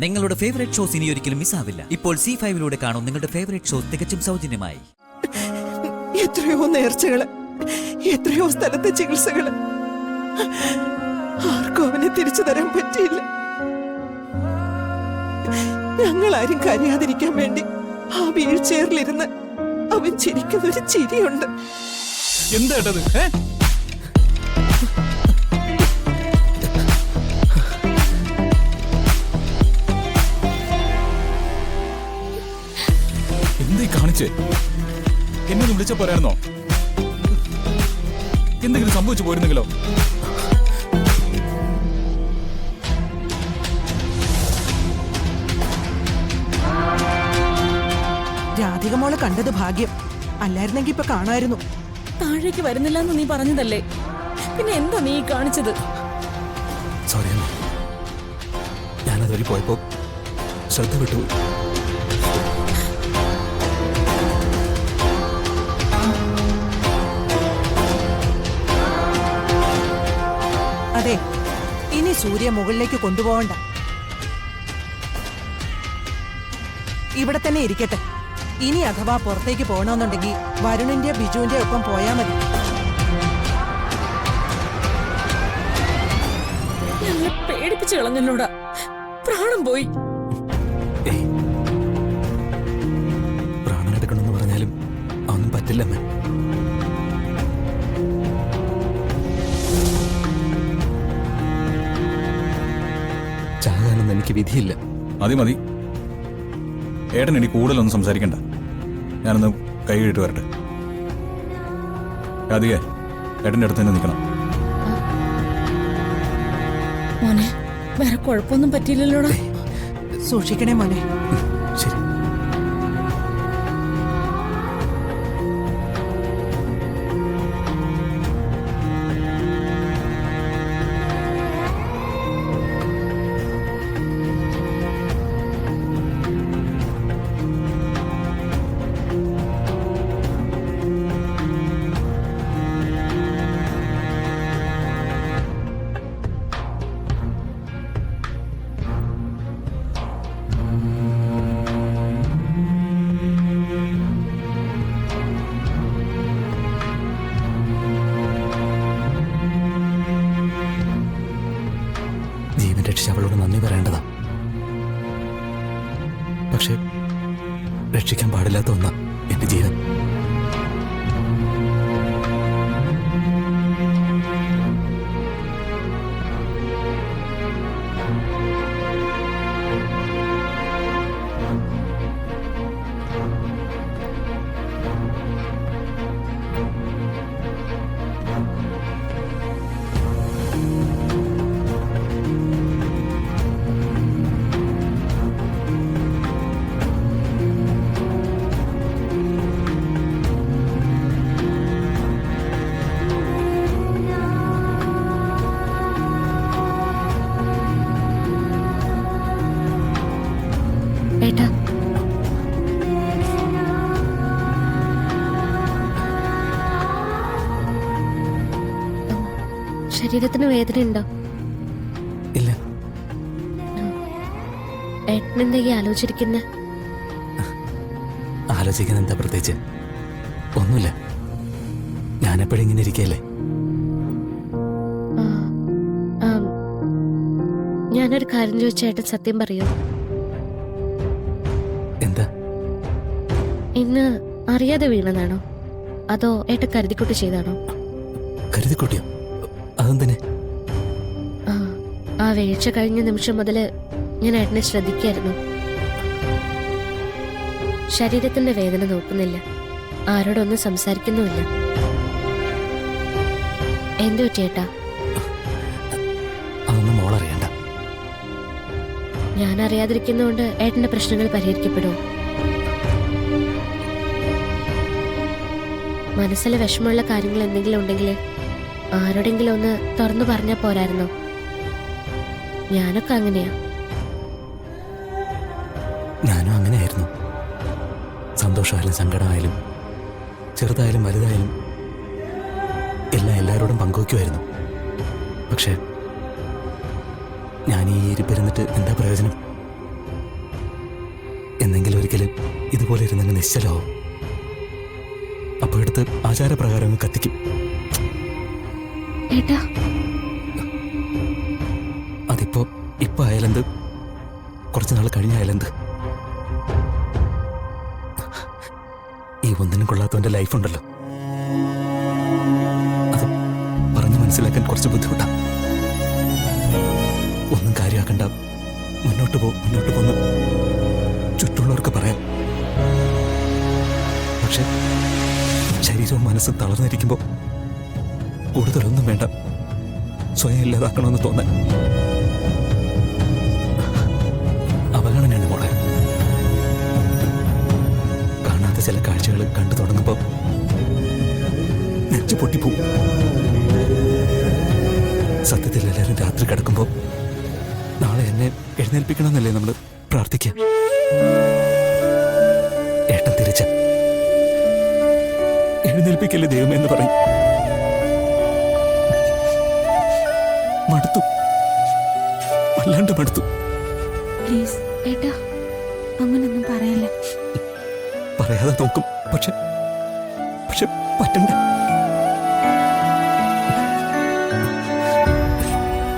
നിങ്ങളുടെ favourite shows ഇനി ഒരിക്കലും മിസ്സാവില്ല. ഇപ്പോൾ C5 കാണും നിങ്ങളുടെ ഫേവറേറ്റ് ഷോസ് തികച്ചും സൗജന്യമായി. എത്രയോ നേർച്ചകള്, എത്രയോ സ്ഥലത്തെ ചികിത്സകള്, ആർക്കും അവനെ തിരിച്ചു തരാൻ പറ്റിയില്ല. ഞങ്ങളാരും കരയാതിരിക്കാൻ വേണ്ടി ആ വീൽചെയറിലിരുന്ന് അവൻ ചിരിക്കുന്നൊരു ചിരിയുണ്ട്. എന്താ എന്തേ കാണിച്ചേ? എന്നെ വിളിച്ച പോരായിരുന്നോ? എന്തെങ്കിലും സംഭവിച്ചു പോയിരുന്നെങ്കിലോ? രാധിക മോള് കണ്ടത് ഭാഗ്യം, അല്ലായിരുന്നെങ്കി ഇപ്പൊ കാണായിരുന്നു. താഴേക്ക് വരുന്നില്ല എന്ന് നീ പറഞ്ഞതല്ലേ, പിന്നെ എന്താ നീ കാണിച്ചത്? സോറി അമ്മ, ഞാനതുവഴി പോയപ്പോ ശ്രദ്ധ വിട്ടു. അതെ, ഇനി സൂര്യ മുകളിലേക്ക് കൊണ്ടുപോകണ്ട, ഇവിടെ തന്നെ ഇരിക്കട്ടെ. ഇനി അഥവാ പുറത്തേക്ക് പോകണമെന്നുണ്ടെങ്കിൽ വരുണിന്റെ ബിജുവിന്റെ ഒപ്പം പോയാ മതി. ഞങ്ങളെ പേടിപ്പിച്ചു കളഞ്ഞല്ലോടാ, പ്രാണം പോയി. പ്രാണനെടുക്കണമെന്ന് പറഞ്ഞാലും അതൊന്നും പറ്റില്ലമ്മ. ചാകാനൊന്നും എനിക്ക് വിധിയില്ല. മതി മതി, ഏട്ടൻ ഇനി കൂടുതലൊന്നും സംസാരിക്കണ്ട. ഞാനൊന്ന് കൈ കഴുകിട്ട് വരട്ടെ. രാധികേ, ഏട്ടൻ്റെ അടുത്ത് തന്നെ നിൽക്കണം. മോനെ, വേറെ കുഴപ്പമൊന്നും പറ്റിയില്ലല്ലോടാ? സൂക്ഷിക്കണേ മോനെ. ശരി. ജീവൻ രക്ഷിച്ച അവളോട് നന്ദി പറയേണ്ടതാ. പക്ഷെ രക്ഷിക്കാൻ പാടില്ലാത്ത ഒന്നാ എന്റെ ജീവൻ. ഏട്ടാ, ശരീരത്തിന് വേദനയുണ്ടോ? ഇല്ല. ഏട്ടനെന്തെങ്കിലും ആലോചിച്ചിരിക്കുന്ന? ആലോചിക്കുന്ന എന്താ പ്രത്യേകിച്ച്? ഒന്നുമില്ല, ഞാനെപ്പോഴും ഇങ്ങനെ ഇരിക്കല്ലേ. ഞാനൊരു കാര്യം ചോദിച്ച ഏട്ടൻ സത്യം പറയൂ? എന്താ? ഇന്ന് അറിയാതെ വീണതാണോ അതോ ഏട്ടൻ കരുതിക്കുട്ടി ചെയ്താണോ? കരുതിക്കുട്ടിയോ? അതെന്തിന്? ആ വീഴ്ച കഴിഞ്ഞ നിമിഷം മുതല് ഞാൻ ഏട്ടനെ ശ്രദ്ധിക്കായിരുന്നു. ശരീരത്തിന്റെ വേദന നോക്കുന്നില്ല, ആരോടൊന്നും സംസാരിക്കുന്നുമില്ല. എന്തു പറ്റിയേട്ടാ? അതൊന്നും മോളറിയണ്ട. ഞാൻ അറിയാതിരിക്കുന്നതുകൊണ്ട് ഏട്ടന്റെ പ്രശ്നങ്ങൾ പരിഹരിക്കപ്പെടുമോ? മനസ്സിൽ വിഷമമുള്ള കാര്യങ്ങൾ എന്തെങ്കിലും ഉണ്ടെങ്കിൽ ആരോടെങ്കിലും ഒന്ന് തുറന്നു പറഞ്ഞാൽ പോരായിരുന്നോ? ഞാനൊക്കെ അങ്ങനെയാ. ഞാനും അങ്ങനെയായിരുന്നു. സന്തോഷമായാലും സങ്കടമായാലും ചെറുതായാലും വലുതായാലും എല്ലാം എല്ലാവരോടും പങ്കുവയ്ക്കുമായിരുന്നു. പക്ഷേ ഞാൻ ഈ ഇരിപ്പിരുന്നിട്ട് എന്താ പ്രയോജനം? ഒരിക്കലും ഇതുപോലെ ഇരുന്നങ്ങ് നിശ്ചലോ അപ്പൊ എടുത്ത് ആചാരപ്രകാരം അങ്ങ് കത്തിക്കും. ഏട്ടാ, ഇപ്പൊ ആയാലെന്ത്, കുറച്ചുനാൾ കഴിഞ്ഞായാലെന്ത്? ഈ ഒന്നിനും കൊള്ളാത്തവന്റെ ലൈഫുണ്ടല്ലോ, അത് പറഞ്ഞു മനസ്സിലാക്കാൻ കുറച്ച് ബുദ്ധിമുട്ടാണ്. ഒന്നും കാര്യമാക്കണ്ട, മുന്നോട്ട് പോന്ന് ചുറ്റുള്ളവർക്ക് പറയാം. പക്ഷെ ശരീരവും മനസ്സും തളർന്നിരിക്കുമ്പോൾ കൂടുതലൊന്നും വേണ്ട, സ്വയം ഇല്ലാതാക്കണമെന്ന് തോന്നാൻ. അവഗണനയാണ് മോളെ. കാണാത്ത ചില കാഴ്ചകൾ കണ്ടു തുടങ്ങുമ്പോൾ നെഞ്ചു പൊട്ടിപ്പോവും. സത്യത്തിൽ എല്ലാവരും രാത്രി കിടക്കുമ്പോൾ നാളെ എന്നെ എഴുന്നേൽപ്പിക്കണമെന്നല്ലേ നമ്മൾ പ്രാർത്ഥിക്കുക. ഏട്ടൻ തിരിച്ച എഴുന്നേൽപ്പിക്കല്ലേ ദൈവമേ എന്ന് പറയും. മടുത്തു, വല്ലാണ്ട് മടുത്തു. പ്ലീസ് ഏട്ടാ, അങ്ങനൊന്നും പറയല്ലേ. പറയാതെ നോക്കും, പക്ഷെ പറ്റണ്ട.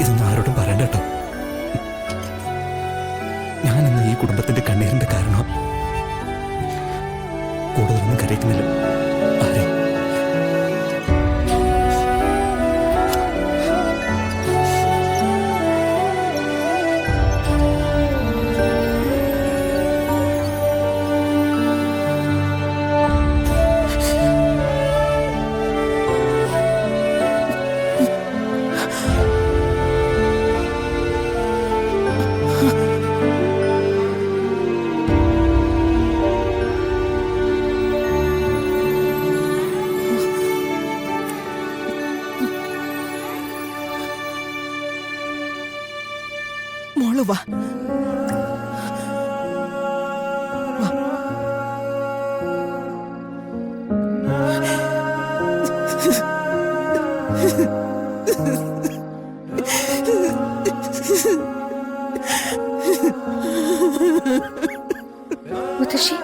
ഇതൊന്നും ആരോടും പറയണ്ട കേട്ടോ. ഞാനിന്ന് ഈ കുടുംബത്തിന്റെ കണ്ണീരിന്റെ കാരണം. കൂടുതലൊന്നും കരയിക്കുന്നില്ല ആരെ. മോള് വാ. വാ. മുത്തശ്ശി,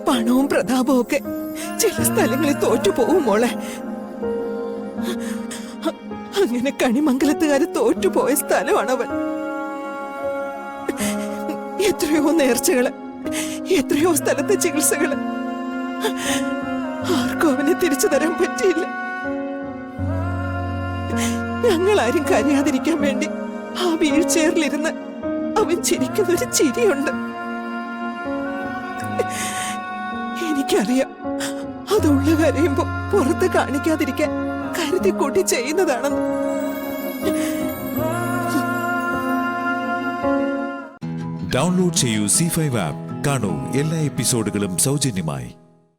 പണവും പ്രതാപവും ഒക്കെ ചില സ്ഥലങ്ങളിൽ തോറ്റുപോകും മോളെ. അങ്ങനെ കണിമംഗലത്തുകാര് തോറ്റുപോയ സ്ഥലമാണവൻ. എത്രയോ നേർച്ചകള്, എത്രയോ സ്ഥലത്തെ ചികിത്സകള്, ആർക്കും അവനെ തിരിച്ചു തരാൻ പറ്റിയില്ല. ഞങ്ങളാരും കരയാതിരിക്കാൻ വേണ്ടി ആ വീൽചെയറിലിരുന്ന് അവൻ ചിരിക്കുന്നൊരു ചിരിയുണ്ട്. എനിക്കറിയാം അതുള്ള കരയുമ്പോ പുറത്ത് കാണിക്കാതിരിക്കാൻ കരുതി കൂട്ടി ചെയ്യുന്നതാണെന്ന്. ഡൗൺലോഡ് ചെയ്യൂ C5 ആപ്പ്. കാണൂ എല്ലാ എപ്പിസോഡുകളും സൗജന്യമായി.